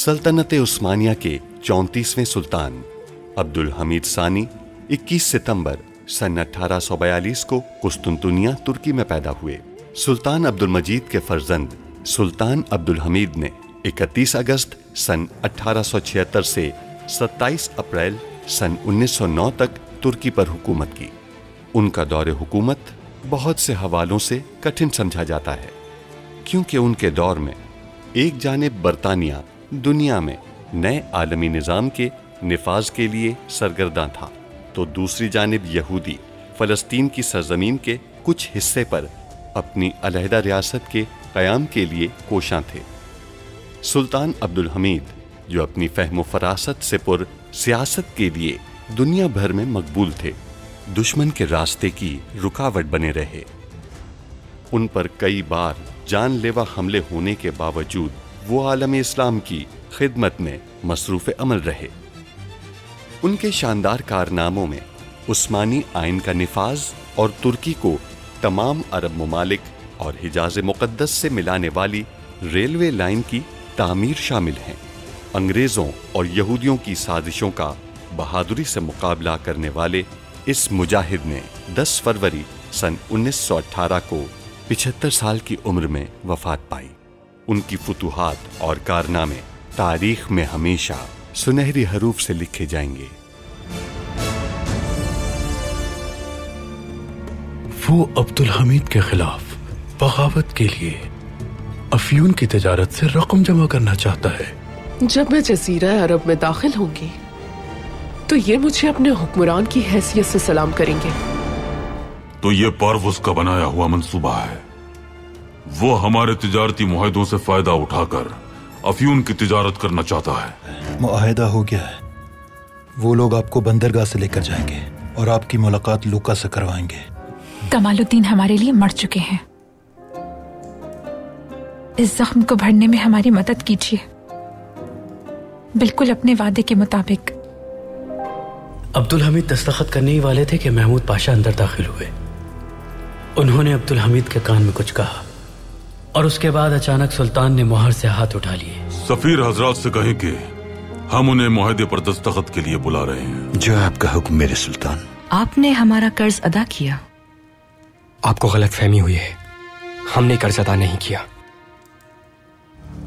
सल्तनत उस्मानिया के 34वें सुल्तान अब्दुल हमीद सानी 21 सितंबर सन 1842 को कुस्तुनतुनिया तुर्की में पैदा हुए। सुल्तान अब्दुल मजीद के फर्जंद सुल्तान अब्दुल हमीद ने 31 अगस्त सन 1876 से 27 अप्रैल सन 1909 तक तुर्की पर हुकूमत की। उनका दौरे हुकूमत बहुत से हवालों से कठिन समझा जाता है, क्योंकि उनके दौर में एक जानिब बरतानिया दुनिया में नए आलमी निज़ाम के निफाज के लिए सरगर्दा था, तो दूसरी जानिब यहूदी फ़लस्तीन की सरजमीन के कुछ हिस्से पर अपनी अलहदा रियासत के क़याम के लिए कोशां थे। सुल्तान अब्दुल हमीद, जो अपनी फ़हम फ़रासत से पुर सियासत के लिए दुनिया भर में मकबूल थे, दुश्मन के रास्ते की रुकावट बने रहे। उन पर कई बार जानलेवा हमले होने के बावजूद वो आलम इस्लाम की खिदमत में मसरूफ़ अमल रहे। उनके शानदार कारनामों में उस्मानी आइन का निफाज और तुर्की को तमाम अरब ममालिक और हिजाज मुक़द्दस से मिलाने वाली रेलवे लाइन की तामीर शामिल हैं। अंग्रेज़ों और यहूदियों की साजिशों का बहादुरी से मुकाबला करने वाले इस मुजाहिद ने 10 फरवरी सन 1918 को 75 साल की उम्र में वफात पाई। उनकी फुतूहात और कारनामे तारीख में हमेशा सुनहरी हरूफ से लिखे जाएंगे। वो अब्दुल हमीद के खिलाफ बगावत के लिए अफयून की तिजारत से रकम जमा करना चाहता है। जब मैं जजीरा अरब में दाखिल होंगी तो ये मुझे अपने हुक्मरान की हैसियत से सलाम करेंगे। तो ये पर्व उसका बनाया हुआ मंसूबा है। वो हमारे तिजारती मुआहदों से फायदा उठाकर अफयून की तिजारत करना चाहता है। मुआहदा हो गया है। वो लोग आपको बंदरगाह से लेकर जाएंगे और आपकी मुलाकात लूका से करवाएंगे। कमालुद्दीन हमारे लिए मर चुके हैं। इस जख्म को भरने में हमारी मदद कीजिए, बिल्कुल अपने वादे के मुताबिक। अब्दुल हमीद दस्तखत करने ही वाले थे कि महमूद पाशा अंदर दाखिल हुए। उन्होंने अब्दुल हमीद के कान में कुछ कहा और उसके बाद अचानक सुल्तान ने मोहर से हाथ उठा लिए। सफीर हजरात से कहें कि हम उन्हें मुआहदे पर दस्तखत के लिए बुला रहे हैं। जो आपका हुक्म मेरे सुल्तान। आपने हमारा कर्ज अदा किया। आपको गलतफहमी हुई है, हमने कर्ज अदा नहीं किया।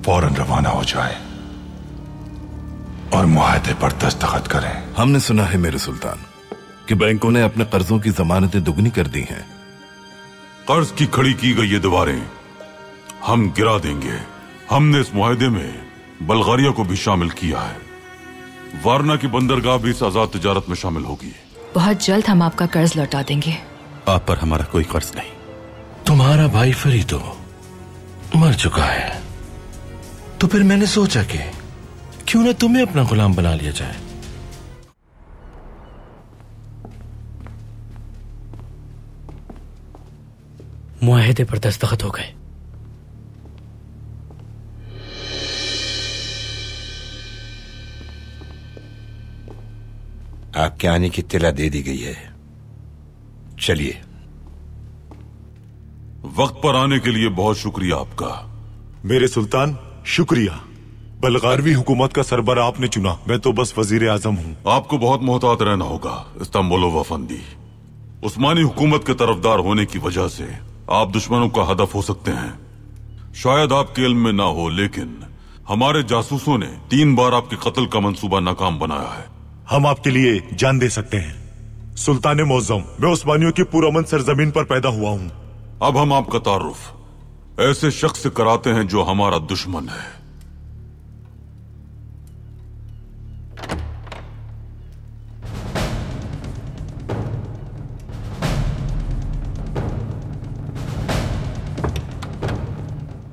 फौरन रवाना हो जाए और मुआहदे पर दस्तखत करें। हमने सुना है मेरे सुल्तान कि बैंकों ने अपने कर्जों की जमानतें दुगनी कर दी हैं। कर्ज की खड़ी की गई ये दीवारें हम गिरा देंगे। हमने इस मुआहदे में बल्गारिया को भी शामिल किया है। वारना की बंदरगाह भी इस आजाद तिजारत में शामिल होगी। बहुत जल्द हम आपका कर्ज लौटा देंगे। आप पर हमारा कोई कर्ज नहीं। तुम्हारा भाई फरीदो मर चुका है, तो फिर मैंने सोचा कि क्यों ना तुम्हें अपना गुलाम बना लिया जाए। मुआहदे पर दस्तखत हो गए। आपके आने की इत्तला दे दी गई है। चलिए। वक्त पर आने के लिए बहुत शुक्रिया आपका। मेरे सुल्तान शुक्रिया। बल्गारवी हुकूमत का सरबरा आपने चुना, मैं तो बस वजीर आजम हूँ। आपको बहुत मोहतात रहना होगा इस्तांबुल अफंदी। उस्मानी हुकूमत के तरफदार होने की वजह से आप दुश्मनों का हदफ हो सकते हैं। शायद आपके इल्म में ना हो, लेकिन हमारे जासूसों ने 3 बार आपके कत्ल का मंसूबा नाकाम बनाया है। हम आपके लिए जान दे सकते हैं। सुल्तान मोअज़्ज़म, मैं उस्मानियों की पुरअमन सरजमीन पर पैदा हुआ हूँ। अब हम आपका तारुफ ऐसे शख्स से कराते हैं जो हमारा दुश्मन है।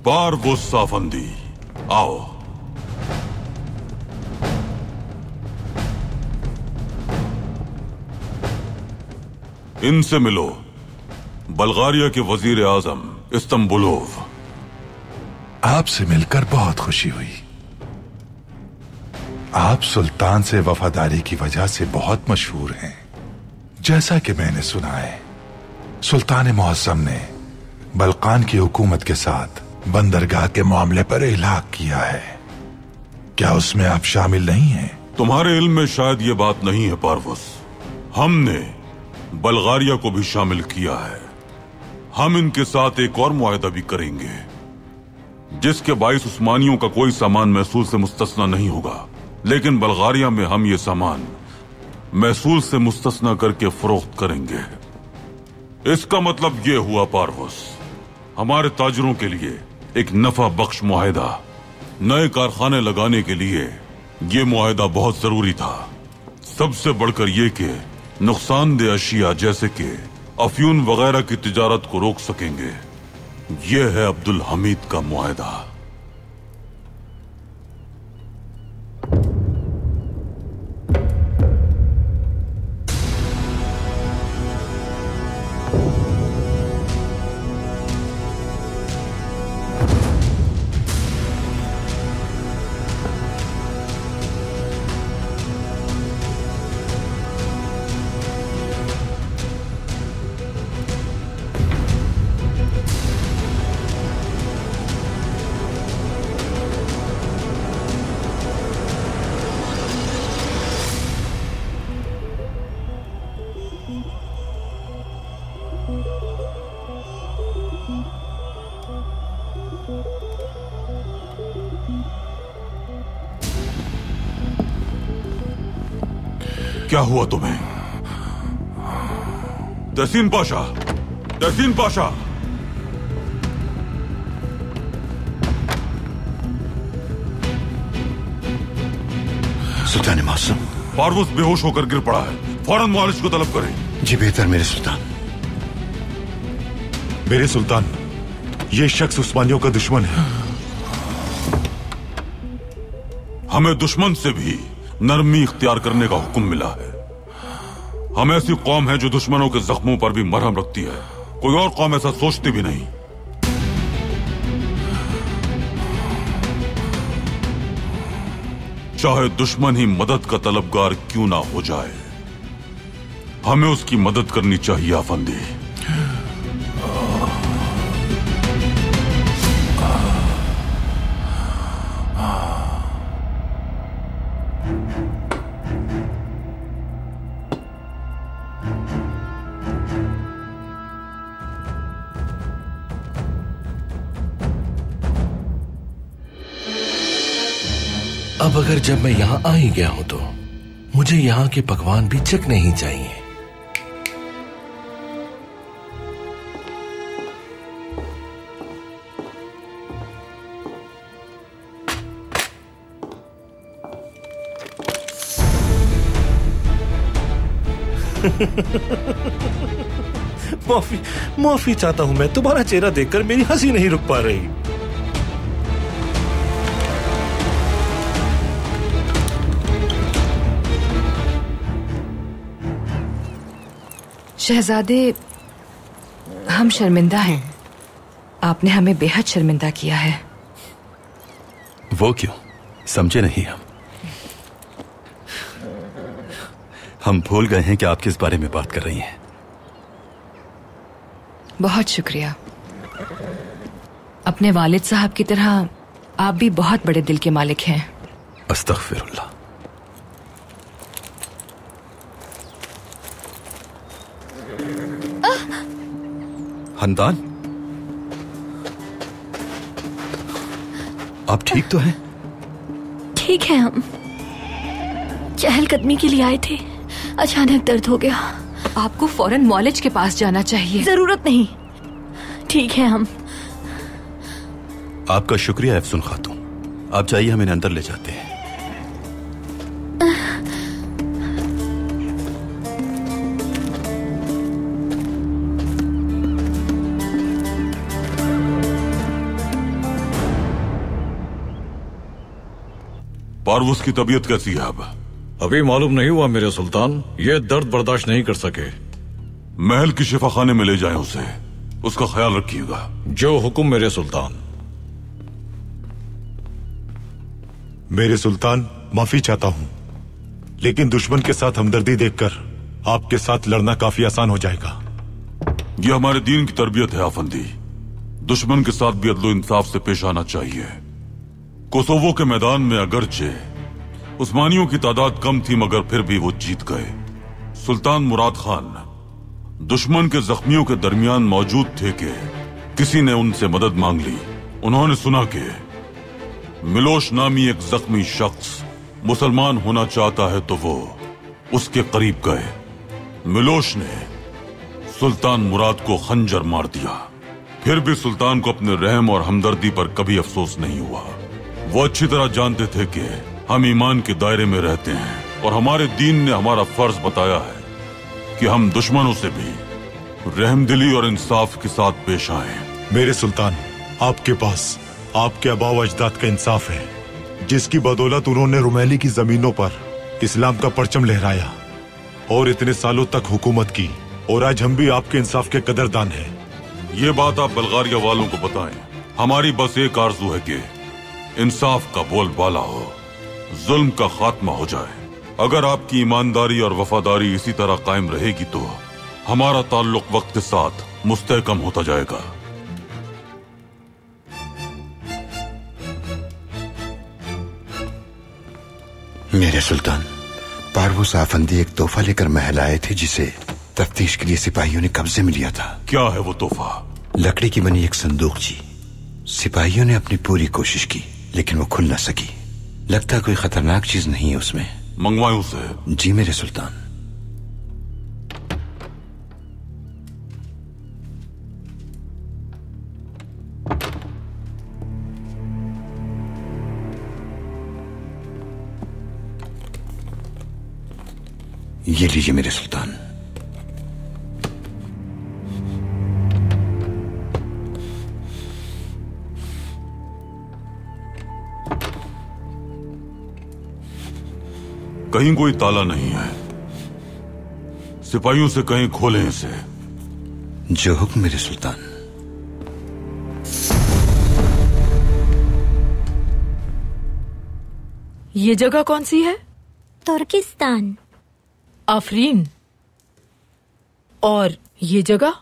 पारवुस अफंदी, आओ। इनसे मिलो। बल्गारिया के वजीर आजम इस्तांबुलोव। आपसे मिलकर बहुत खुशी हुई। आप सुल्तान से वफादारी की वजह से बहुत मशहूर हैं। जैसा कि मैंने सुना है, सुल्तान मुअज़्ज़म ने बल्कान की हुकूमत के साथ बंदरगाह के मामले पर इलाक किया है। क्या उसमें आप शामिल नहीं हैं? तुम्हारे इल्म में शायद ये बात नहीं है पारवस। हमने बल्गारिया को भी शामिल किया है। हम इनके साथ एक और मुआहदा भी करेंगे जिसके बाइस उस्मानियों का कोई सामान महसूल से मुस्तस्ना नहीं होगा, लेकिन बल्गारिया में हम ये सामान महसूल से मुस्तस्ना करके फरोख्त करेंगे। इसका मतलब ये हुआ पारवस, हमारे ताजरों के लिए एक नफा बख्श मुआहदा। नए कारखाने लगाने के लिए ये मुआहदा बहुत जरूरी था। सबसे बढ़कर ये कि नुकसानदेह अशिया जैसे कि अफ्यून वगैरह की तिजारत को रोक सकेंगे। ये है अब्दुल हमीद का मुआहदा। क्या हुआ तुम्हें? तहसीन पाशा, तहसीन पाशा! सुल्तान मौसम, पारवस बेहोश होकर गिर पड़ा है। फौरन मुआलिज को तलब करें। जी बेहतर मेरे सुल्तान। मेरे सुल्तान, ये शख्स उस्मानियों का दुश्मन है। हमें दुश्मन से भी नरमी इख्तियार करने का हुक्म मिला है। हम ऐसी कौम है जो दुश्मनों के जख्मों पर भी मरहम रखती है। कोई और कौम ऐसा सोचती भी नहीं। चाहे दुश्मन ही मदद का तलबगार क्यों ना हो जाए, हमें उसकी मदद करनी चाहिए आफंदी। अब अगर जब मैं यहां आ ही गया हूं तो मुझे यहां के पकवान भी चखने ही चाहिए। माफी चाहता हूं मैं, तुम्हारा चेहरा देखकर मेरी हंसी नहीं रुक पा रही। शहजादे, हम शर्मिंदा हैं। आपने हमें बेहद शर्मिंदा किया है। वो क्यों? समझे नहीं हम भूल गए हैं कि आप किस बारे में बात कर रही हैं। बहुत शुक्रिया। अपने वालिद साहब की तरह आप भी बहुत बड़े दिल के मालिक हैं। अस्तगफिरुल्लाह। हंदान, आप ठीक तो हैं? ठीक है, हम चहलकदमी के लिए आए थे, अचानक दर्द हो गया। आपको फौरन मौलिज के पास जाना चाहिए। जरूरत नहीं, ठीक है हम। आपका शुक्रिया अफसुन खातून। आप जाइए, हम इन्हें अंदर ले जाते हैं। पारवस की तबीयत कैसी है अब? अभी मालूम नहीं हुआ मेरे सुल्तान। ये दर्द बर्दाश्त नहीं कर सके। महल की शिफाखाने में ले जाएं उसे। उसका ख्याल रखिएगा। जो हुक्म मेरे सुल्तान। मेरे सुल्तान, माफी चाहता हूं, लेकिन दुश्मन के साथ हमदर्दी देखकर आपके साथ लड़ना काफी आसान हो जाएगा। यह हमारे दीन की तरबियत है आफंदी। दुश्मन के साथ भी अदलो इंसाफ से पेश आना चाहिए। कोसोवो के मैदान में अगरचे उस्मानियों की तादाद कम थी, मगर फिर भी वो जीत गए। सुल्तान मुराद खान दुश्मन के जख्मियों के दरमियान मौजूद थे कि किसी ने उनसे मदद मांग ली। उन्होंने सुना कि मिलोश नामी एक जख्मी शख्स मुसलमान होना चाहता है, तो वो उसके करीब गए। मिलोश ने सुल्तान मुराद को खंजर मार दिया। फिर भी सुल्तान को अपने रहम और हमदर्दी पर कभी अफसोस नहीं हुआ। वो अच्छी तरह जानते थे कि हम ईमान के दायरे में रहते हैं और हमारे दीन ने हमारा फर्ज बताया है कि हम दुश्मनों से भी रहमदिली और इंसाफ के साथ पेश आए। मेरे सुल्तान, आपके पास आपके आबाओ अजदाद का इंसाफ है, जिसकी बदौलत उन्होंने रुमैली की जमीनों पर इस्लाम का परचम लहराया और इतने सालों तक हुकूमत की, और आज हम भी आपके इंसाफ के कदरदान हैं। ये बात आप बल्गारिया वालों को बताएं। हमारी बस एक आरज़ू है कि इंसाफ का बोलबाला हो, जुल्म का खात्मा हो जाए। अगर आपकी ईमानदारी और वफादारी इसी तरह कायम रहेगी तो हमारा ताल्लुक वक्त के साथ मुस्तहकम होता जाएगा। मेरे सुल्तान, पारवूस आफंदी एक तोहफा लेकर महल आए थे, जिसे तफ्तीश के लिए सिपाहियों ने कब्जे में लिया था। क्या है वो तोहफा? लकड़ी की बनी एक संदूकची। सिपाहियों ने अपनी पूरी कोशिश की, लेकिन वो खुल न सकी। लगता कोई खतरनाक चीज नहीं है उसमें। मंगवाएं उसे। जी मेरे सुल्तान। ये लीजिए मेरे सुल्तान। कहीं कोई ताला नहीं है। सिपाहियों से कहीं खोलें इसे। जो हुक्म मेरे सुल्तान। ये जगह कौन सी है? तुर्किस्तान। आफरीन। और ये जगह?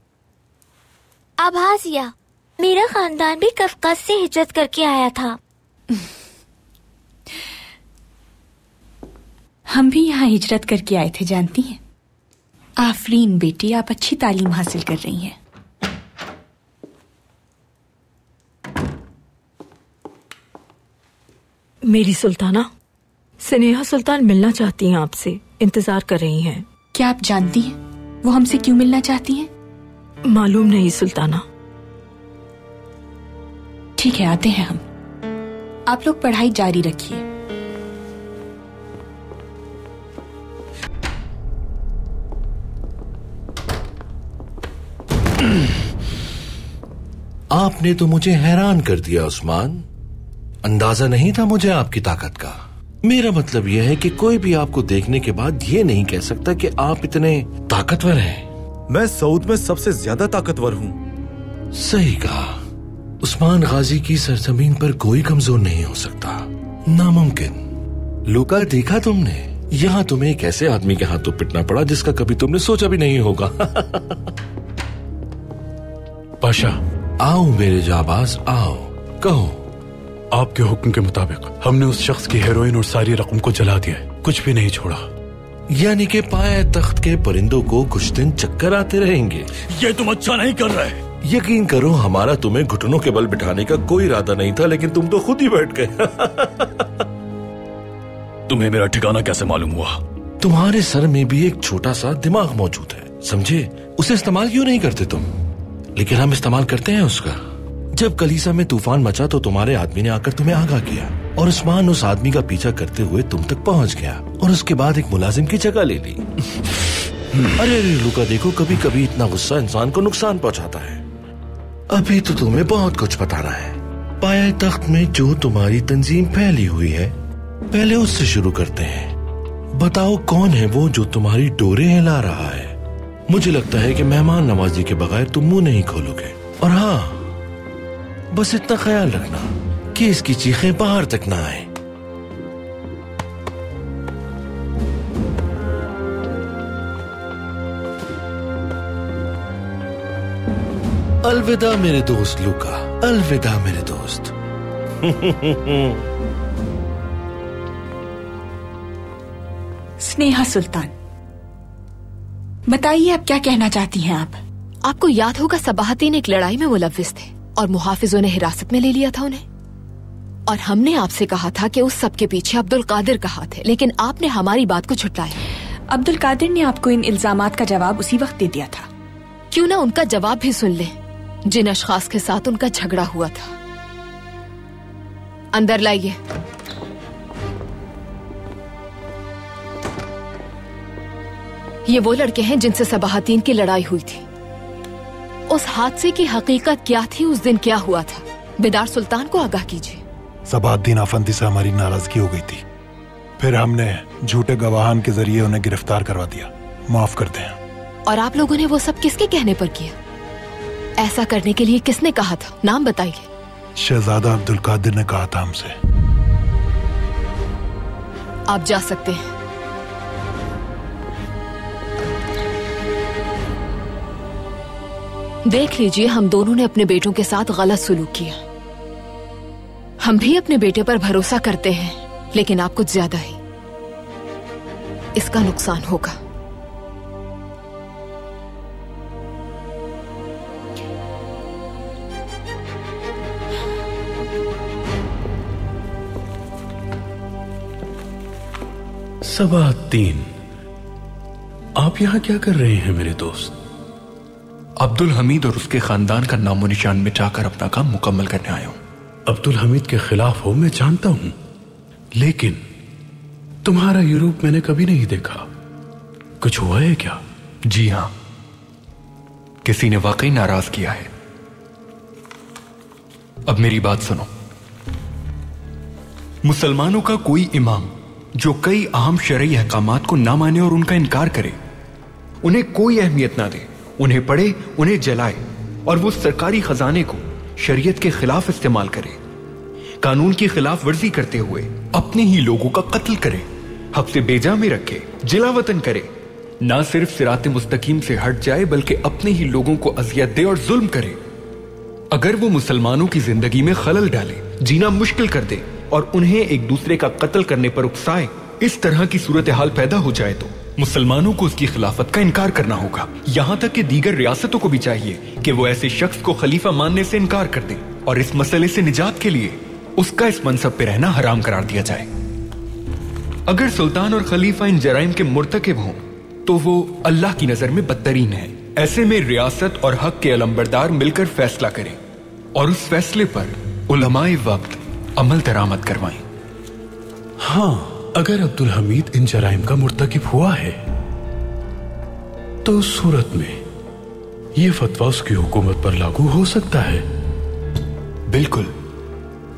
अबासिया। मेरा खानदान भी कफकस से हिजरत करके आया था। हम भी यहाँ हिजरत करके आए थे, जानती हैं। आफरीन बेटी, आप अच्छी तालीम हासिल कर रही हैं। मेरी सुल्ताना, स्नेहा सुल्तान मिलना चाहती हैं आपसे, इंतजार कर रही हैं। क्या आप जानती हैं वो हमसे क्यों मिलना चाहती हैं? मालूम नहीं सुल्ताना। ठीक है, आते हैं हम। आप लोग पढ़ाई जारी रखिए। आपने तो मुझे हैरान कर दिया उस्मान। अंदाजा नहीं था मुझे आपकी ताकत का। मेरा मतलब यह है कि कोई भी आपको देखने के बाद ये नहीं कह सकता कि आप इतने ताकतवर हैं। मैं सऊद में सबसे ज्यादा ताकतवर हूँ। सही कहा। उस्मान गाजी की सरजमीन पर कोई कमजोर नहीं हो सकता, नामुमकिन। लुका, देखा तुमने? यहाँ तुम्हें एक ऐसे आदमी के हाथों पिटना पड़ा जिसका कभी तुमने सोचा भी नहीं होगा। पाशा, आओ मेरे जाबाज, आओ, कहो। आपके हुक्म के मुताबिक हमने उस शख्स की हेरोइन और सारी रकम को जला दिया, कुछ भी नहीं छोड़ा। यानी कि पाए तख्त के परिंदों को कुछ दिन चक्कर आते रहेंगे। ये तुम अच्छा नहीं कर रहे। यकीन करो, हमारा तुम्हें घुटनों के बल बिठाने का कोई इरादा नहीं था, लेकिन तुम तो खुद ही बैठ गए। तुम्हें मेरा ठिकाना कैसे मालूम हुआ? तुम्हारे सर में भी एक छोटा सा दिमाग मौजूद है, समझे? उसे इस्तेमाल क्यों नहीं करते तुम? लेकिन हम इस्तेमाल करते हैं उसका। जब कलीसा में तूफान मचा तो तुम्हारे आदमी ने आकर तुम्हें आगाह किया और उस्मान उस आदमी का पीछा करते हुए तुम तक पहुंच गया और उसके बाद एक मुलाजिम की जगह ले ली। अरे लुका, देखो, कभी कभी इतना गुस्सा इंसान को नुकसान पहुंचाता है। अभी तो तुम्हें बहुत कुछ बताना है। पाए तख्त में जो तुम्हारी तंजीम फैली हुई है, पहले उससे शुरू करते हैं। बताओ कौन है वो जो तुम्हारी डोरे हिला रहा है? मुझे लगता है कि मेहमान नवाजी के बगैर तुम मुंह नहीं खोलोगे। और हाँ, बस इतना ख्याल रखना कि इसकी चीखें बाहर तक ना आए। अलविदा मेरे दोस्त लुका, अलविदा मेरे दोस्त। स्नेहा सुल्तान, बताइए आप क्या कहना चाहती हैं आप? आपको याद होगा सबाहतीन एक लड़ाई में मुलव्विस थे और मुहाफिजों ने हिरासत में ले लिया था उन्हें, और हमने आपसे कहा था कि उस सब के पीछे अब्दुल कादिर का हाथ है, लेकिन आपने हमारी बात को झुटलाया। अब्दुल कादिर ने आपको इन इल्जामात का जवाब उसी वक्त दे दिया था। क्यों ना उनका जवाब भी सुन ले, जिन अशखास के साथ उनका झगड़ा हुआ था। अंदर लाइए। ये वो लड़के हैं जिनसे सबाहतीन की लड़ाई हुई थी। उस हादसे की हकीकत क्या थी, उस दिन क्या हुआ था, बेदार सुल्तान को आगाह कीजिए। सबाहतीन अफंदी से हमारी नाराजगी हो गई थी, फिर हमने झूठे गवाहान के जरिए उन्हें गिरफ्तार करवा दिया। माफ करते हैं। और आप लोगों ने वो सब किसके कहने पर किया? ऐसा करने के लिए किसने कहा था? नाम बताइए। शहजादा अब्दुल कादिर ने कहा था हमसे। आप जा सकते हैं। देख लीजिए, हम दोनों ने अपने बेटों के साथ गलत सलूक किया। हम भी अपने बेटे पर भरोसा करते हैं, लेकिन आप कुछ ज्यादा ही। इसका नुकसान होगा। सबाहतीन, आप यहां क्या कर रहे हैं मेरे दोस्त? अब्दुल हमीद और उसके खानदान का नामो निशान मिटाकर अपना काम मुकम्मल करने आया हूं। अब्दुल हमीद के खिलाफ हो, मैं जानता हूं, लेकिन तुम्हारा ये रूप मैंने कभी नहीं देखा। कुछ हुआ है क्या? जी हां, किसी ने वाकई नाराज किया है। अब मेरी बात सुनो। मुसलमानों का कोई इमाम जो कई अहम शरई अहकामात को ना माने और उनका इनकार करे, उन्हें कोई अहमियत ना दे, उन्हें पढ़े, उन्हें जलाए और वो सरकारी खजाने को शरीयत के खिलाफ इस्तेमाल करे, कानून की खिलाफ वर्जी करते हुए अपने ही लोगों का कत्ल करे, हक से बेजा में रखे, जिलावतन करे, ना सिर्फ सिराते मुस्तकीम से हट जाए बल्कि अपने ही लोगों को अजियत दे और जुल्म करे। अगर वो मुसलमानों की जिंदगी में खलल डाले, जीना मुश्किल कर दे और उन्हें एक दूसरे का कत्ल करने पर उकसाए, इस तरह की सूरत हाल पैदा हो जाए तो मुसलमानों को उसकी खिलाफत का इनकार करना होगा। यहां तक कि दीगर रियासतों को भी चाहिए कि वो ऐसे शख्स को खलीफा मानने से इनकार कर दें और इस मसले से निजात के लिए उसका इस मनसब पे रहना हराम करार दिया जाए। अगर सुल्तान और खलीफा इन जराइम के मुर्तकिब हों तो वो अल्लाह की नजर में बदतरीन है। ऐसे में रियासत और हक के अलंबरदार मिलकर फैसला करें और उस फैसले पर उलमाए वक्त अमल दरामद करवाएं। हाँ, अगर अब्दुल हमीद इन जराइम का मुर्तकिब हुआ है तो उस सूरत में यह फतवा उसकी हुकूमत पर लागू हो सकता है। बिल्कुल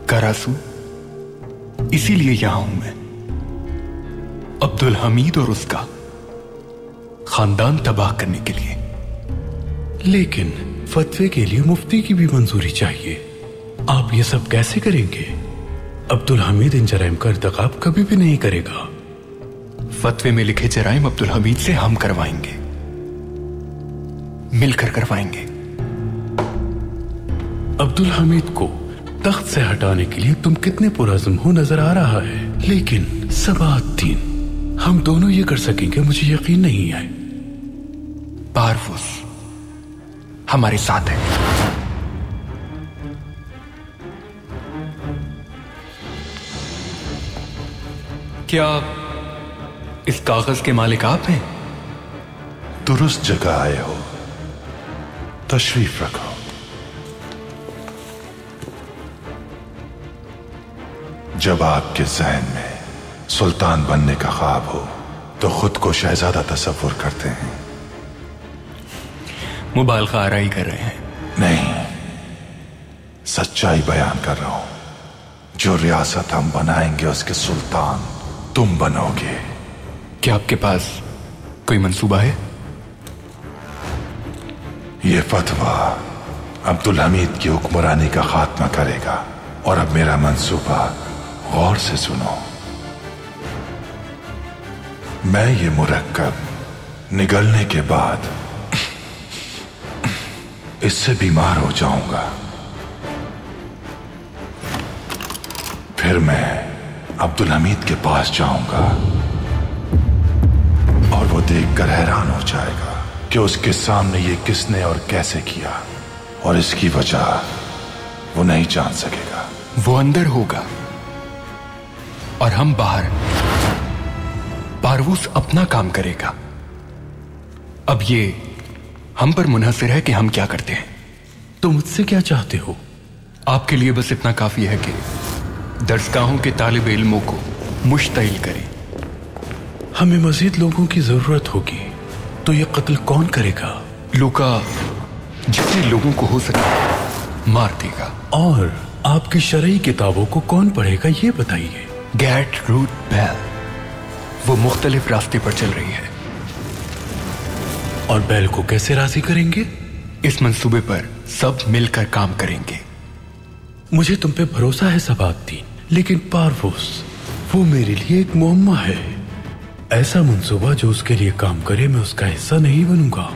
करासू, इसीलिए यहां हूं मैं। अब्दुल हमीद और उसका खानदान तबाह करने के लिए। लेकिन फतवे के लिए मुफ्ती की भी मंजूरी चाहिए। आप ये सब कैसे करेंगे? अब्दुल हमीद इन जराइम का इर्तिकाब कभी भी नहीं करेगा। फतवे में लिखे जराइम अब्दुल हमीद से हम करवाएंगे, मिलकर करवाएंगे। अब्दुल हमीद को तख्त से हटाने के लिए तुम कितने पुरज़्म हो नजर आ रहा है, लेकिन सबाहतीन, हम दोनों ये कर सकेंगे मुझे यकीन नहीं है। पारफुस हमारे साथ है। क्या इस कागज के मालिक आप हैं? दुरुस्त जगह आए हो, तशरीफ रखो। जब आपके जहन में सुल्तान बनने का ख्वाब हो तो खुद को शहजादा तसव्वुर करते हैं। मुबालगा आराई कर रहे हैं? नहीं, सच्चाई बयान कर रहा हूं। जो रियासत हम बनाएंगे उसके सुल्तान तुम बनोगे। क्या आपके पास कोई मंसूबा है? यह फतवा अब्दुल हमीद की हुक्मरानी का खात्मा करेगा। और अब मेरा मंसूबा गौर से सुनो। मैं ये मुरक्कब निगलने के बाद इससे बीमार हो जाऊंगा। फिर मैं अब्दुल हमीद के पास जाऊंगा देखकर हैरान हो जाएगा कि उसके सामने ये किसने और कैसे किया, और इसकी वजह वो नहीं जान सकेगा। वो अंदर होगा और हम बाहर। पारवूस अपना काम करेगा। अब ये हम पर मुनहसर है कि हम क्या करते हैं। तो मुझसे क्या चाहते हो? आपके लिए बस इतना काफी है कि दरसगाहों के तालिब इल्मों को मुश्तइल करें। हमें मजीद लोगों की जरूरत होगी, तो ये कत्ल कौन करेगा? लूका जितने लोगों को हो सके मार देगा। और आपकी शरई किताबों को कौन पढ़ेगा, ये बताइए। गैट रूट बैल, वो मुख्तलिफ रास्ते पर चल रही है। और बैल को कैसे राजी करेंगे? इस मंसूबे पर सब मिलकर काम करेंगे। मुझे तुम पे भरोसा है सबातदीन, लेकिन पारवूस वो मेरे लिए एक मुअम्मा है। ऐसा मंसूबा जो उसके लिए काम करे, मैं उसका हिस्सा नहीं बनूंगा।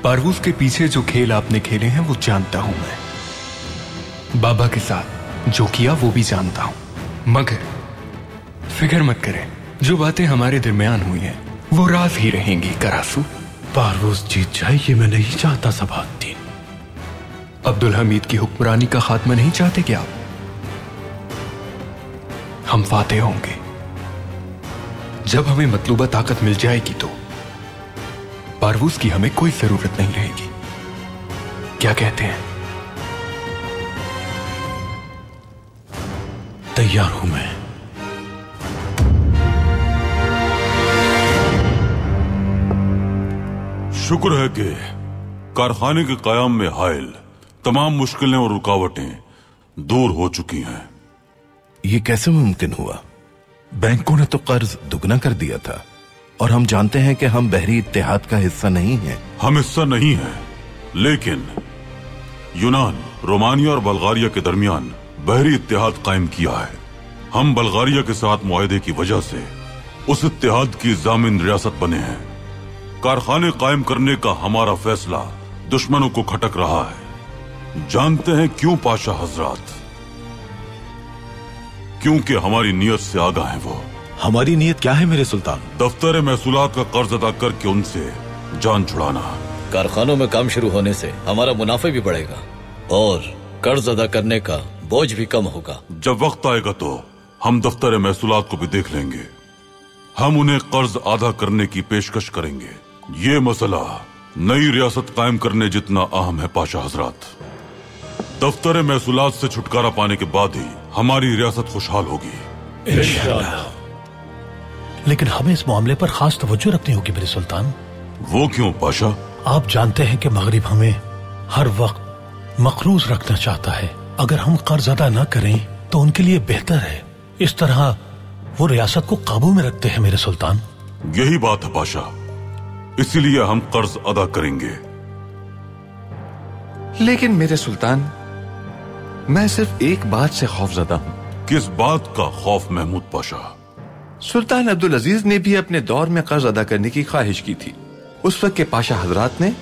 पारवूस के पीछे जो खेल आपने खेले हैं वो जानता हूं मैं। बाबा के साथ जो किया वो भी जानता हूं। मगर फिक्र मत करें, जो बातें हमारे दरमियान हुई हैं वो राज ही रहेंगी। करासू, पारवूस जीत जाए ये मैं नहीं चाहता सबातदीन। अब्दुल हमीद की हुक्मरानी का खात्मा नहीं चाहते क्या आप? हम फातेह होंगे। जब हमें मतलूबा ताकत मिल जाएगी तो पारवूस की हमें कोई जरूरत नहीं रहेगी। क्या कहते हैं? तैयार हूं मैं। शुक्र है कि कारखाने के कयाम में हायल तमाम मुश्किलें और रुकावटें दूर हो चुकी हैं। ये कैसे मुमकिन हुआ? बैंकों ने तो कर्ज दुगना कर दिया था, और हम जानते हैं कि हम बहरी इत्तेहाद का हिस्सा नहीं हैं। हम हिस्सा नहीं हैं, लेकिन यूनान, रोमानिया और बल्गारिया के दरमियान बहरी इत्तेहाद कायम किया है। हम बल्गारिया के साथ मुआहदे की वजह से उस इत्तेहाद की जामिन रियासत बने हैं। कारखाने कायम करने का हमारा फैसला दुश्मनों को खटक रहा है। जानते हैं क्यों पाशा हजरात? क्योंकि हमारी नियत से आगाह हैं वो। हमारी नियत क्या है मेरे सुल्तान? दफ्तर महसूलात का कर्ज अदा करके उनसे जान छुड़ाना। कारखानों में काम शुरू होने से हमारा मुनाफे भी बढ़ेगा और कर्ज अदा करने का बोझ भी कम होगा। जब वक्त आएगा तो हम दफ्तर महसूलात को भी देख लेंगे। हम उन्हें कर्ज अदा करने की पेशकश करेंगे। ये मसला नई रियासत कायम करने जितना अहम है पाशा हजरात। दफ्तर महसूलात से छुटकारा पाने के बाद ही हमारी रियासत खुशहाल होगी इंशाअल्लाह। लेकिन हमें इस मामले पर खास तवज्जो रखनी होगी मेरे सुल्तान। वो क्यों पाशा? आप जानते हैं कि मगरिब हमें हर वक्त मकरूज रखना चाहता है। अगर हम कर्ज अदा न करें तो उनके लिए बेहतर है। इस तरह वो रियासत को काबू में रखते हैं मेरे सुल्तान। यही बात है पाशा, इसीलिए हम कर्ज अदा करेंगे। लेकिन मेरे सुल्तान, मैं सिर्फ एक बात से खौफजदा हूं। किस बात का खौफ महमूद पाशा? सुल्तान अब्दुल अजीज ने भी अपने दौर में कर्ज अदा करने की ख्वाहिश की थी। उस वक्त के पाशा हजरात ने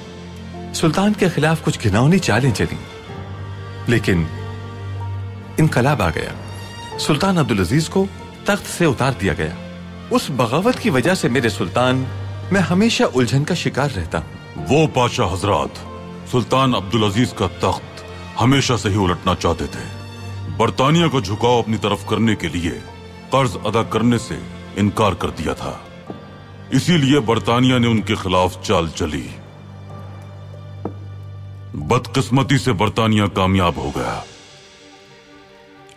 सुल्तान के खिलाफ कुछ घिनौनी चालें चली, लेकिन इनकलाब आ गया। सुल्तान अब्दुल अजीज को तख्त से उतार दिया गया। उस बगावत की वजह से मेरे सुल्तान, मैं हमेशा उलझन का शिकार रहता हूँ। वो पाशा हजरात सुल्तान अब्दुल अजीज का तख्त हमेशा से ही उलटना चाहते थे। बरतानिया को झुकाव अपनी तरफ करने के लिए कर्ज अदा करने से इनकार कर दिया था। इसीलिए बरतानिया ने उनके खिलाफ चाल चली। बदकिस्मती से बरतानिया कामयाब हो गया।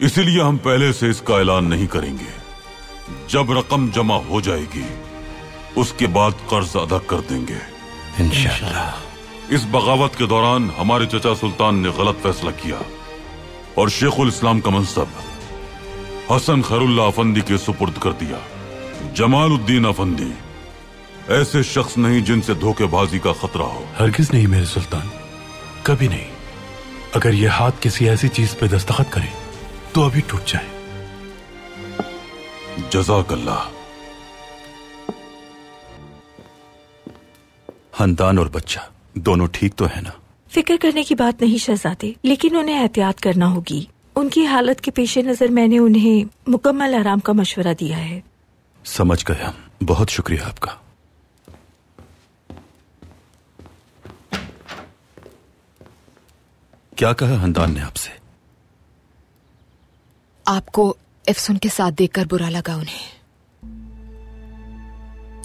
इसीलिए हम पहले से इसका ऐलान नहीं करेंगे। जब रकम जमा हो जाएगी उसके बाद कर्ज अदा कर देंगे इंशाअल्लाह। इस बगावत के दौरान हमारे चचा सुल्तान ने गलत फैसला किया और शेखुल इस्लाम का मनसब हसन खैरुल्लाह अफंदी के सुपुर्द कर दिया। जमालुद्दीन अफंदी ऐसे शख्स नहीं जिनसे धोखेबाजी का खतरा हो। हरगिज नहीं मेरे सुल्तान, कभी नहीं। अगर यह हाथ किसी ऐसी चीज पे दस्तखत करे तो अभी टूट जाए। जज़ाकल्लाह। हंदान और बच्चा दोनों ठीक तो है ना? फिक्र करने की बात नहीं शहजादे, लेकिन उन्हें एहतियात करना होगी। उनकी हालत के पेश नजर मैंने उन्हें मुकम्मल आराम का मशवरा दिया है। समझ गया, बहुत शुक्रिया आपका। क्या कहा हंदान ने आपसे? आपको इफ्सुन के साथ देखकर बुरा लगा उन्हें।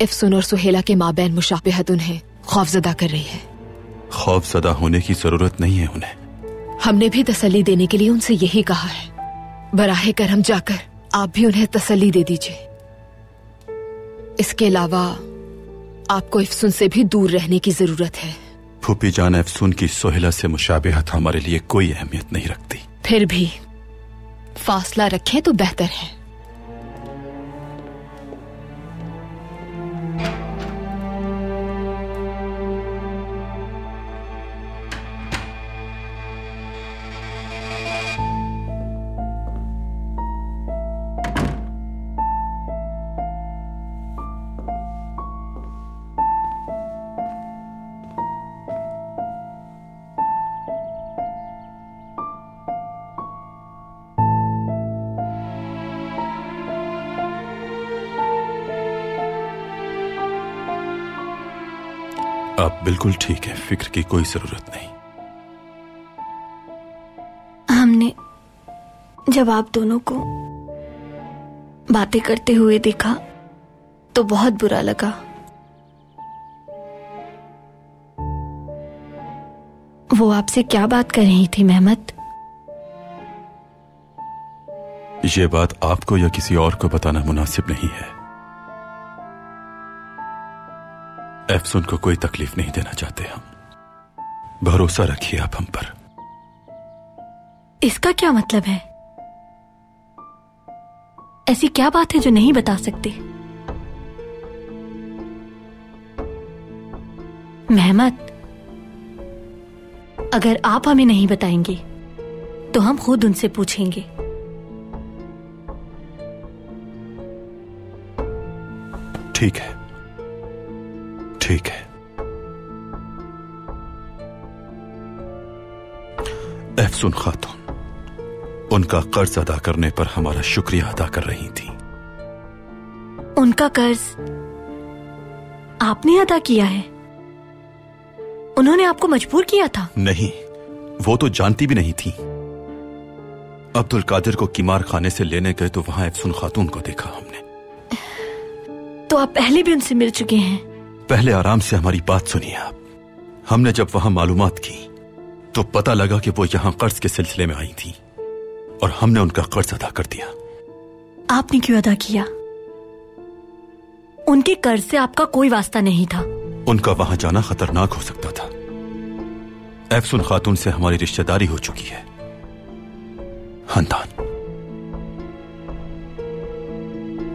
इफ्सुन और सुहेला के माबैन मुशाबिहत उन्हें खौफजदा कर रही है। खौफजदा होने की जरूरत नहीं है उन्हें। हमने भी तसल्ली देने के लिए उनसे यही कहा है। बराहे करम जाकर आप भी उन्हें तसल्ली दे दीजिए। इसके अलावा आपको इफ्सुन से भी दूर रहने की जरूरत है। फूफी जान, इफ्सुन की सोहेला से मुशाबिहत हमारे लिए कोई अहमियत नहीं रखती। फिर भी फासला रखें तो बेहतर है। आप बिल्कुल ठीक है, फिक्र की कोई जरूरत नहीं। हमने जब आप दोनों को बातें करते हुए देखा तो बहुत बुरा लगा। वो आपसे क्या बात कर रही थी मेहमत? ये बात आपको या किसी और को बताना मुनासिब नहीं है। इफ्सुन को कोई तकलीफ नहीं देना चाहते हम। भरोसा रखिए आप हम पर। इसका क्या मतलब है? ऐसी क्या बात है जो नहीं बता सकते? मेहमत, अगर आप हमें नहीं बताएंगे तो हम खुद उनसे पूछेंगे। ठीक है, ठीक है। इफ्सुन खातून उनका कर्ज अदा करने पर हमारा शुक्रिया अदा कर रही थी। उनका कर्ज आपने अदा किया है? उन्होंने आपको मजबूर किया था? नहीं, वो तो जानती भी नहीं थी। अब्दुल कादिर को कीमार खाने से लेने गए तो वहां इफ्सुन खातून को देखा हमने। तो आप पहले भी उनसे मिल चुके हैं? पहले आराम से हमारी बात सुनिए आप। हमने जब वहां मालूमात की तो पता लगा कि वो यहां कर्ज के सिलसिले में आई थी और हमने उनका कर्ज अदा कर दिया। आपने क्यों अदा किया? उनके कर्ज से आपका कोई वास्ता नहीं था। उनका वहां जाना खतरनाक हो सकता था। इफ्सुन खातून से हमारी रिश्तेदारी हो चुकी है। हंदान,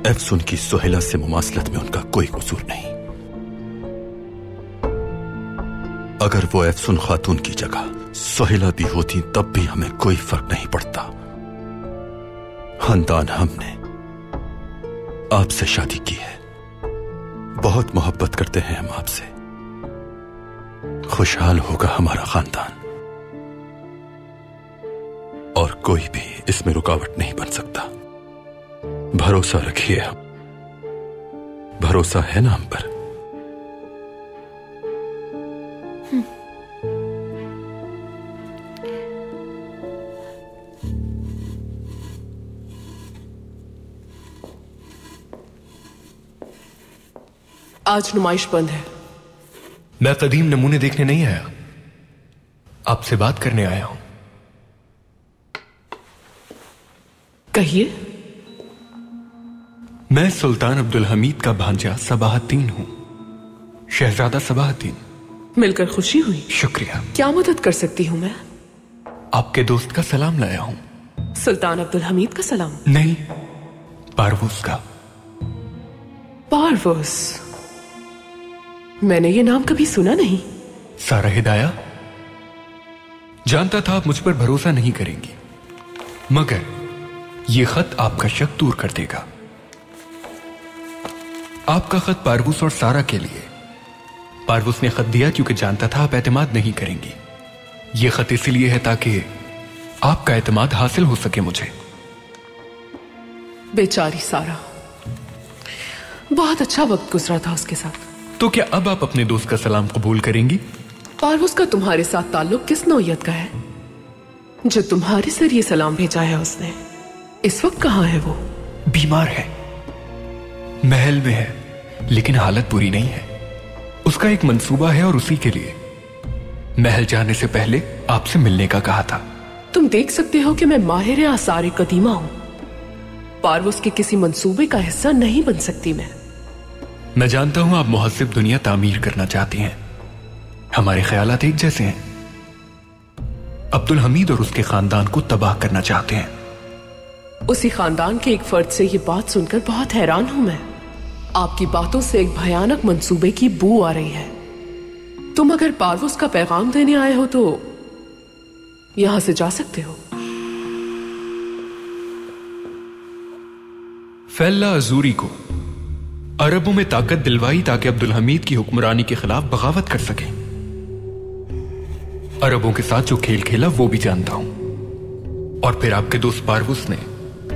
इफ्सुन की सुहेला से मुमासलत में उनका कोई कसूर नहीं। अगर वो इफ्सुन खातून की जगह सुहेला भी होती तब भी हमें कोई फर्क नहीं पड़ता। हंदान, हमने आपसे शादी की है, बहुत मोहब्बत करते हैं हम आपसे। खुशहाल होगा हमारा खानदान और कोई भी इसमें रुकावट नहीं बन सकता। भरोसा रखिए, हम भरोसा है ना हम पर? आज नुमाइश बंद है। मैं कदीम नमूने देखने नहीं आया, आपसे बात करने आया हूं। कहिए। मैं सुल्तान अब्दुल हमीद का भांजा सबाहद्दीन हूं, शहजादा सबाहद्दीन। मिलकर खुशी हुई। शुक्रिया। क्या मदद कर सकती हूं मैं? आपके दोस्त का सलाम लाया हूं। सुल्तान अब्दुल हमीद का सलाम? नहीं, पारवूस का। पारवूस? मैंने ये नाम कभी सुना नहीं। सारा हिदाया, जानता था आप मुझ पर भरोसा नहीं करेंगी, मगर यह खत आपका शक दूर कर देगा। आपका खत पारवूस और सारा के लिए। पारवूस ने खत दिया क्योंकि जानता था आप एतमाद नहीं करेंगी। यह खत इसलिए है ताकि आपका एतमाद हासिल हो सके मुझे। बेचारी सारा, बहुत अच्छा वक्त गुजरा था उसके साथ। तो क्या अब आप अपने दोस्त का सलाम कबूल करेंगी? पारवूस का तुम्हारे साथ ताल्लुक किस नौयत का है? जो तुम्हारे जरिए सलाम भेजा है उसने, इस वक्त कहाँ है वो? बीमार है, महल में है, लेकिन हालत बुरी नहीं है। उसका एक मंसूबा है और उसी के लिए महल जाने से पहले आपसे मिलने का कहा था। तुम देख सकते हो कि मैं माहिर आसार कदीमा हूं। पारवुस के किसी मंसूबे का हिस्सा नहीं बन सकती मैं जानता हूं आप मुहज्जिब दुनिया तामीर करना चाहती हैं। हमारे ख्यालात एक जैसे हैं। अब्दुल हमीद और उसके खानदान को तबाह करना चाहते हैं। उसी खानदान के एक फर्द से ये बात सुनकर बहुत हैरान हूं मैं। आपकी बातों से एक भयानक मंसूबे की बू आ रही है। तुम अगर पारवुस का पैगाम देने आए हो तो यहां से जा सकते हो। फैला अजूरी को अरबों में ताकत दिलवाई ताकि अब्दुल हमीद की हुक्मरानी के खिलाफ बगावत कर सके। अरबों के साथ जो खेल खेला वो भी जानता हूं, और फिर आपके दोस्त पारवुस ने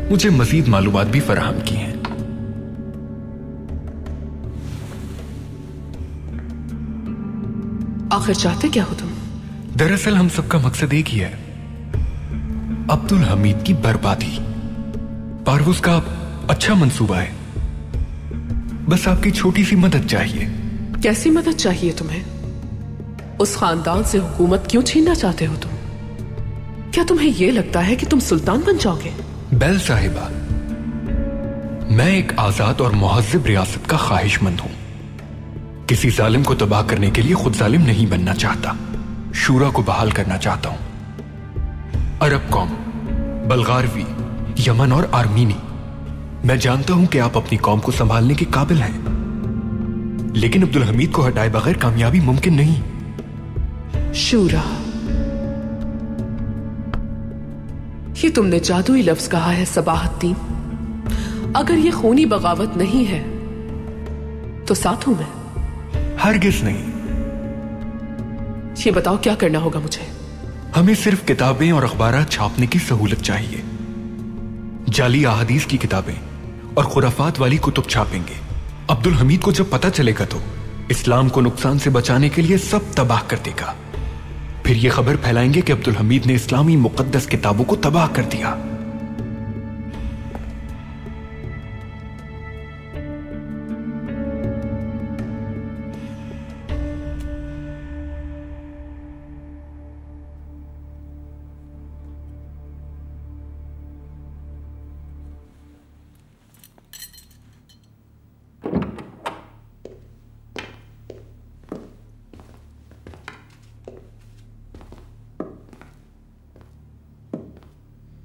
मुझे मजीद मालूमात भी फराहम की हैं। आखिर चाहते क्या हो तुम? दरअसल हम सबका मकसद एक ही है, अब्दुल हमीद की बर्बादी। पारवुस का अच्छा मंसूबा है, बस आपकी छोटी सी मदद चाहिए। कैसी मदद चाहिए तुम्हें? उस खानदान से हुकूमत क्यों छीनना चाहते हो तुम? क्या तुम्हें यह लगता है कि तुम सुल्तान बन जाओगे? बेल साहिबा, मैं एक आजाद और मुहज्जिब रियासत का ख्वाहिशमंद हूं। किसी जालिम को तबाह करने के लिए खुद जालिम नहीं बनना चाहता, शूरा को बहाल करना चाहता हूं। अरब कौम, बल्गारवी, यमन और आर्मीनी, मैं जानता हूं कि आप अपनी कौम को संभालने के काबिल हैं, लेकिन अब्दुल हमीद को हटाए बगैर कामयाबी मुमकिन नहीं। शूरा, ये तुमने जादुई लफ्ज कहा है सबाहद्दीन। अगर ये खूनी बगावत नहीं है तो साथ हूं मैं। हरगिज नहीं। ये बताओ क्या करना होगा मुझे? हमें सिर्फ किताबें और अखबारात छापने की सहूलत चाहिए। जाली अहादीस की किताबें और खुराफात वाली कुतुब छापेंगे। अब्दुल हमीद को जब पता चलेगा तो इस्लाम को नुकसान से बचाने के लिए सब तबाह कर देगा। फिर ये खबर फैलाएंगे कि अब्दुल हमीद ने इस्लामी मुकद्दस किताबों को तबाह कर दिया।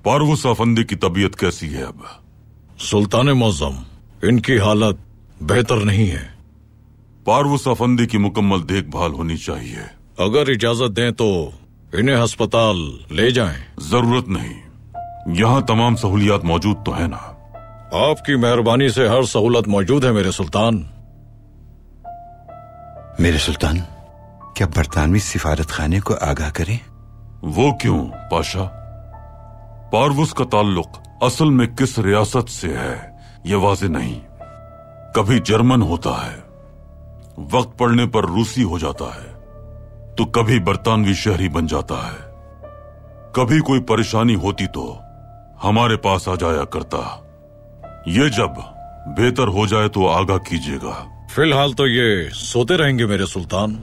पारवुस अफंदी की तबीयत कैसी है अब? सुल्तान मौजम, इनकी हालत बेहतर नहीं है। पारवुस अफंदी की मुकम्मल देखभाल होनी चाहिए। अगर इजाजत दें तो इन्हें अस्पताल ले जाएं। जरूरत नहीं, यहाँ तमाम सहूलियात मौजूद तो है ना? आपकी मेहरबानी से हर सहूलत मौजूद है मेरे सुल्तान। मेरे सुल्तान, क्या बरतानवी सिफारत खाने को आगाह करें? वो क्यों पाशा? पारवुस का ताल्लुक असल में किस रियासत से है ये वाज़ेह नहीं। कभी जर्मन होता है, वक्त पड़ने पर रूसी हो जाता है, तो कभी बरतानवी शहरी बन जाता है। कभी कोई परेशानी होती तो हमारे पास आ जाया करता। ये जब बेहतर हो जाए तो आगाह कीजिएगा। फिलहाल तो ये सोते रहेंगे मेरे सुल्तान।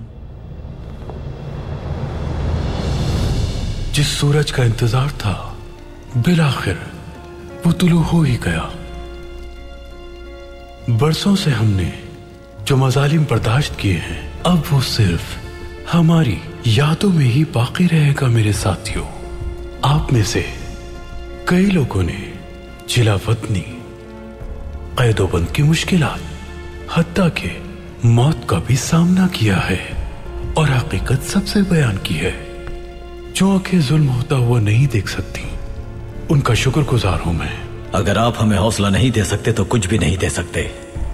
जिस सूरज का इंतजार था बिलाखिर वो तुलू हो ही गया। बरसों से हमने जो मजालिम बर्दाश्त किए हैं, अब वो सिर्फ हमारी यादों में ही बाकी रहेगा। मेरे साथियों, आप में से कई लोगों ने जिला वतनी, कैदोबंद की मुश्किलात, हत्ता के मौत का भी सामना किया है और हकीकत सबसे बयान की है। जो आंखें जुल्म होता हुआ नहीं देख सकती, उनका शुक्रगुजार हूं मैं। अगर आप हमें हौसला नहीं दे सकते तो कुछ भी नहीं दे सकते।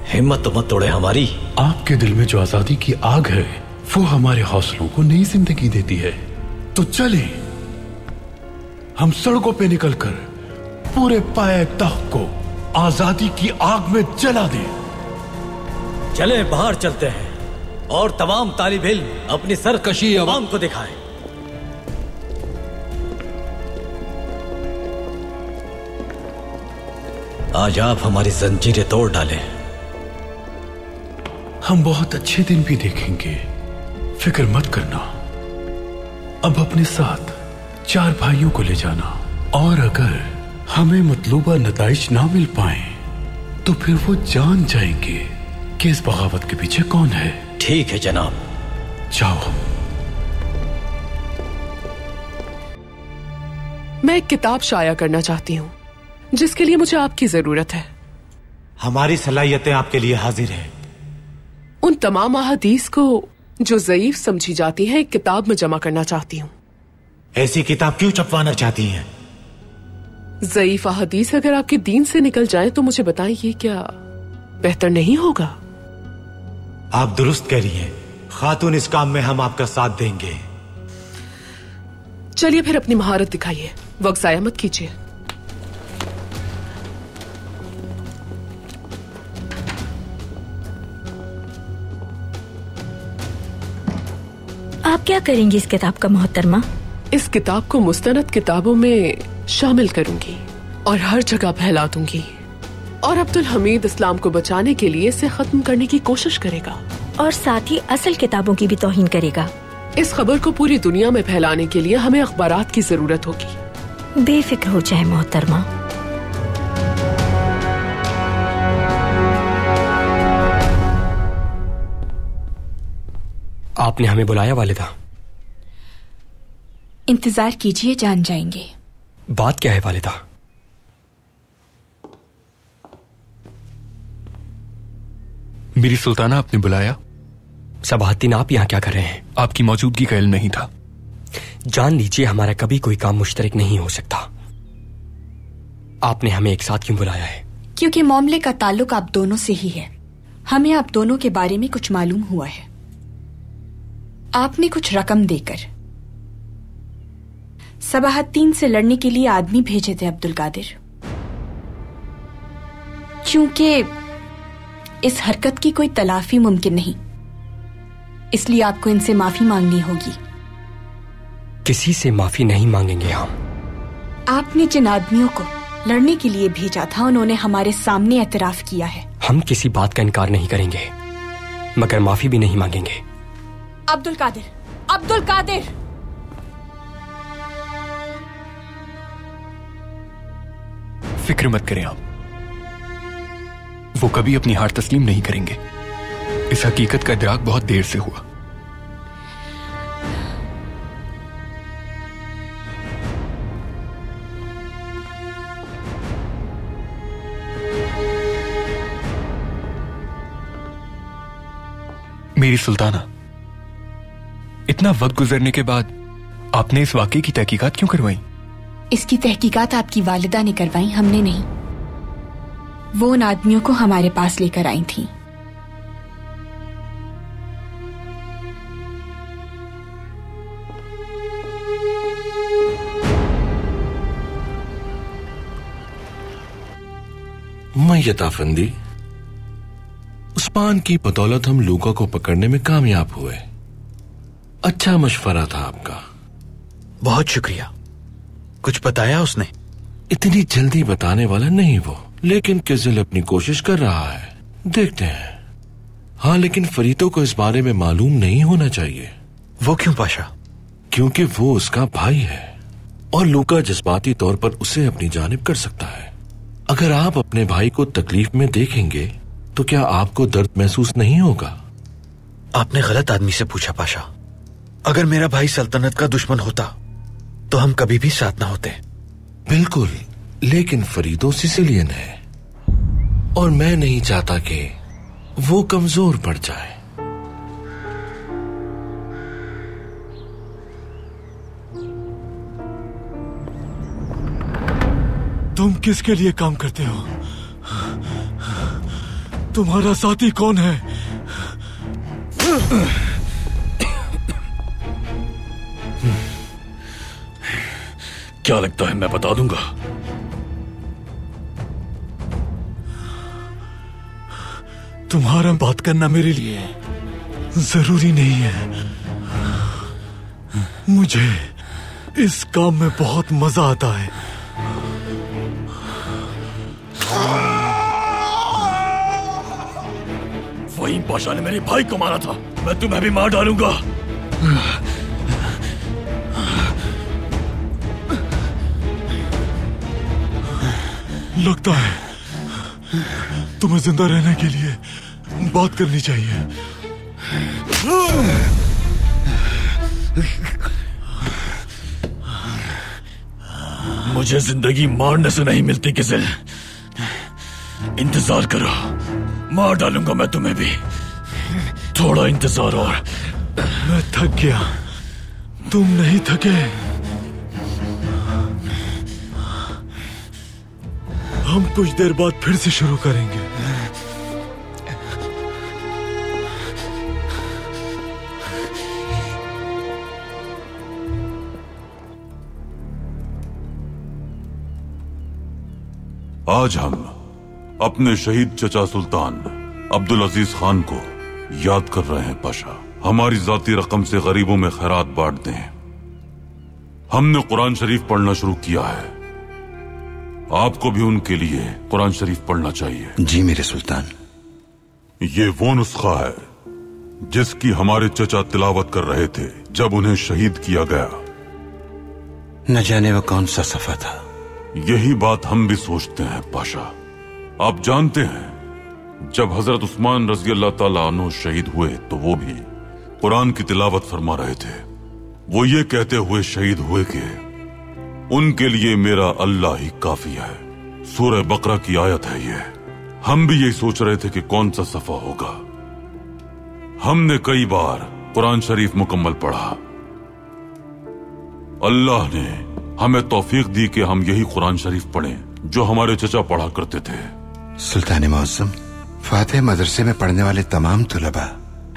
हिम्मत तो मत तोड़े हमारी। आपके दिल में जो आजादी की आग है वो हमारे हौसलों को नई जिंदगी देती है। तो चलें, हम सड़कों पे निकलकर पूरे पाए तख्त को आजादी की आग में जला दें। चले बाहर चलते हैं और तमाम तालिब इल्म अपनी सरकशी अवाम को दिखाएं। आज आप हमारी जंजीरें तोड़ डालें। हम बहुत अच्छे दिन भी देखेंगे, फिक्र मत करना। अब अपने साथ 4 भाइयों को ले जाना, और अगर हमें मतलूबा नताइज ना मिल पाए तो फिर वो जान जाएंगे कि इस बगावत के पीछे कौन है। ठीक है जनाब। जाओ। मैं एक किताब शाया करना चाहती हूँ जिसके लिए मुझे आपकी जरूरत है। हमारी सलाहियतें आपके लिए हाजिर है। उन तमाम अहादीस को जो ज़ईफ समझी जाती है एक किताब में जमा करना चाहती हूँ। ऐसी किताब क्यों छपवाना चाहती हैं? ज़ईफ अहादीस अगर आपके दीन से निकल जाए तो मुझे बताइए, क्या बेहतर नहीं होगा? आप दुरुस्त कह रही हैं खातून, इस काम में हम आपका साथ देंगे। चलिए फिर अपनी महारत दिखाइए, वक्त ज़ाया मत कीजिए। आप क्या करेंगी इस किताब का मोहतरमा? इस किताब को मुस्तनद किताबों में शामिल करूंगी और हर जगह फैला दूंगी, और अब्दुल हमीद इस्लाम को बचाने के लिए इसे खत्म करने की कोशिश करेगा, और साथ ही असल किताबों की भी तौहीन करेगा। इस खबर को पूरी दुनिया में फैलाने के लिए हमें अखबारात की जरूरत होगी। बेफिक्र हो जाए मोहतरमा। आपने हमें बुलाया वालिदा? इंतजार कीजिए, जान जाएंगे। बात क्या है वालिदा? मेरी सुल्ताना, आपने बुलाया? सबाहद्दीन, आप यहाँ क्या कर रहे हैं? आपकी मौजूदगी का इल्म नहीं था। जान लीजिए, हमारा कभी कोई काम मुश्तरक नहीं हो सकता। आपने हमें एक साथ क्यों बुलाया है? क्योंकि मामले का ताल्लुक आप दोनों से ही है। हमें आप दोनों के बारे में कुछ मालूम हुआ है। आपने कुछ रकम देकर सबाहद्दीन से लड़ने के लिए आदमी भेजे थे अब्दुल कादिर। क्योंकि इस हरकत की कोई तलाफी मुमकिन नहीं, इसलिए आपको इनसे माफी मांगनी होगी। किसी से माफी नहीं मांगेंगे हम। आपने जिन आदमियों को लड़ने के लिए भेजा था उन्होंने हमारे सामने एतराफ किया है। हम किसी बात का इनकार नहीं करेंगे, मगर माफी भी नहीं मांगेंगे। अब्दुल कादिर, अब्दुल कादिर! फिक्र मत करें आप, वो कभी अपनी हार तस्लीम नहीं करेंगे। इस हकीकत का इदराक बहुत देर से हुआ। मेरी सुल्ताना, इतना वक्त गुजरने के बाद आपने इस वाकये की तहकीकात क्यों करवाई? इसकी तहकीकात आपकी वालिदा ने करवाई, हमने नहीं। वो उन आदमियों को हमारे पास लेकर आई थी। मैयत आफंदी, उस्मान की बदौलत हम लूका को पकड़ने में कामयाब हुए। अच्छा मशवरा था आपका। बहुत शुक्रिया। कुछ बताया उसने? इतनी जल्दी बताने वाला नहीं वो, लेकिन किज़िल अपनी कोशिश कर रहा है, देखते हैं। हाँ, लेकिन फरीदो को इस बारे में मालूम नहीं होना चाहिए। वो क्यों पाशा? क्योंकि वो उसका भाई है और लूका जज्बाती तौर पर उसे अपनी जानिब कर सकता है। अगर आप अपने भाई को तकलीफ में देखेंगे तो क्या आपको दर्द महसूस नहीं होगा? आपने गलत आदमी से पूछा पाशा। अगर मेरा भाई सल्तनत का दुश्मन होता तो हम कभी भी साथ ना होते। बिल्कुल, लेकिन फरीदो सिसिलियन है और मैं नहीं चाहता कि वो कमजोर पड़ जाए। तुम किसके लिए काम करते हो? तुम्हारा साथी कौन है? क्या लगता है मैं बता दूंगा? तुम्हारा बात करना मेरे लिए जरूरी नहीं है। मुझे इस काम में बहुत मजा आता है। रहीम पाशा ने मेरे भाई को मारा था, मैं तुम्हें भी मार डालूंगा। लगता है तुम्हें जिंदा रहने के लिए बात करनी चाहिए। मुझे जिंदगी मारने से नहीं मिलती किसिल। इंतजार करो, मार डालूंगा मैं तुम्हें भी। थोड़ा इंतजार और। मैं थक गया, तुम नहीं थके। हम कुछ देर बाद फिर से शुरू करेंगे। आज हम अपने शहीद चचा सुल्तान अब्दुल अजीज खान को याद कर रहे हैं पाशा। हमारी जाती रकम से गरीबों में खैरात बांट दें। हमने कुरान शरीफ पढ़ना शुरू किया है, आपको भी उनके लिए कुरान शरीफ पढ़ना चाहिए। जी मेरे सुल्तान। ये वो नुस्खा है जिसकी हमारे चचा तिलावत कर रहे थे जब उन्हें शहीद किया गया। न जाने वो कौन सा सफा था। यही बात हम भी सोचते हैं पाशा। आप जानते हैं जब हजरत उस्मान रजी अल्लाह ताला अन्हु शहीद हुए तो वो भी कुरान की तिलावत फरमा रहे थे। वो ये कहते हुए शहीद हुए कि उनके लिए मेरा अल्लाह ही काफी है। सूरह बकरा की आयत है ये। हम भी यही सोच रहे थे कि कौन सा सफा होगा। हमने कई बार कुरान शरीफ मुकम्मल पढ़ा। अल्लाह ने हमें तौफीक दी कि हम यही कुरान शरीफ पढ़ें जो हमारे चचा पढ़ा करते थे। सुल्तान मुअज्जम, फातिहा मदरसे में पढ़ने वाले तमाम तुलबा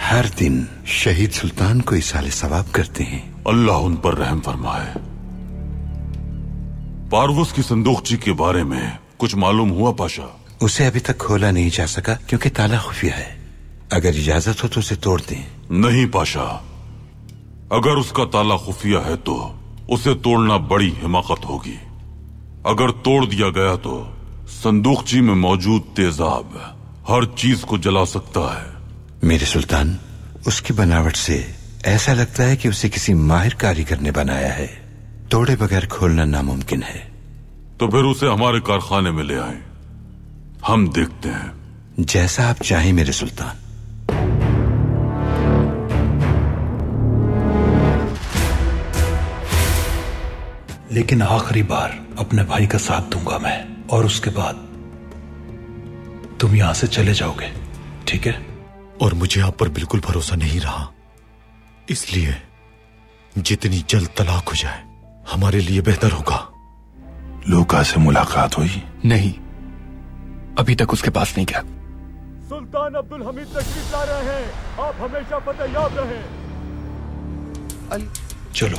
हर दिन शहीद सुल्तान को इसाले सवाब करते हैं। अल्लाह उन पर रहम फरमाए। पारवुस की संदूकची के बारे में कुछ मालूम हुआ पाशा? उसे अभी तक खोला नहीं जा सका क्योंकि ताला खुफिया है। अगर इजाजत हो तो उसे तोड़ दें। नहीं पाशा, अगर उसका ताला खुफिया है तो उसे तोड़ना बड़ी हिमाकत होगी। अगर तोड़ दिया गया तो संदूकची में मौजूद तेजाब हर चीज को जला सकता है। मेरे सुल्तान, उसकी बनावट से ऐसा लगता है कि उसे किसी माहिर कारीगर ने बनाया है। तोड़े बगैर खोलना नामुमकिन है। तो फिर उसे हमारे कारखाने में ले आए, हम देखते हैं। जैसा आप चाहें मेरे सुल्तान। लेकिन आखिरी बार अपने भाई का साथ दूंगा मैं, और उसके बाद तुम यहां से चले जाओगे, ठीक है? और मुझे आप पर बिल्कुल भरोसा नहीं रहा, इसलिए जितनी जल्द तलाक हो जाए हमारे लिए बेहतर होगा। लूका से मुलाकात हुई? नहीं, अभी तक उसके पास नहीं गया। सुल्तान अब्दुल हमीद तशरीफ ला रहे हैं, आप हमेशा फतेहयाब रहें। चलो,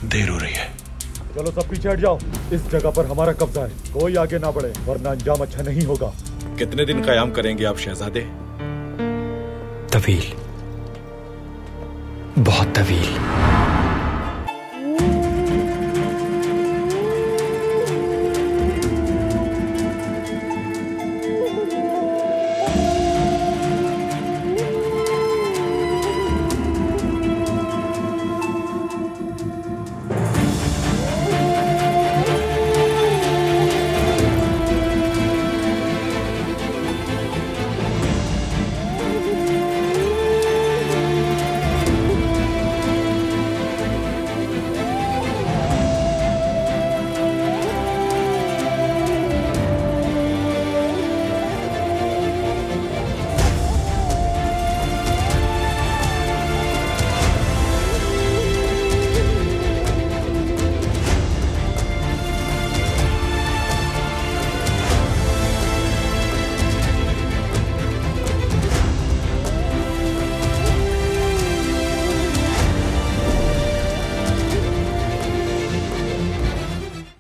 देर हो रही है। चलो सब पीछे हट जाओ, इस जगह पर हमारा कब्जा है, कोई आगे ना बढ़े वरना अंजाम अच्छा नहीं होगा। कितने दिन कयाम करेंगे आप शहजादे? तवील, बहुत तवील।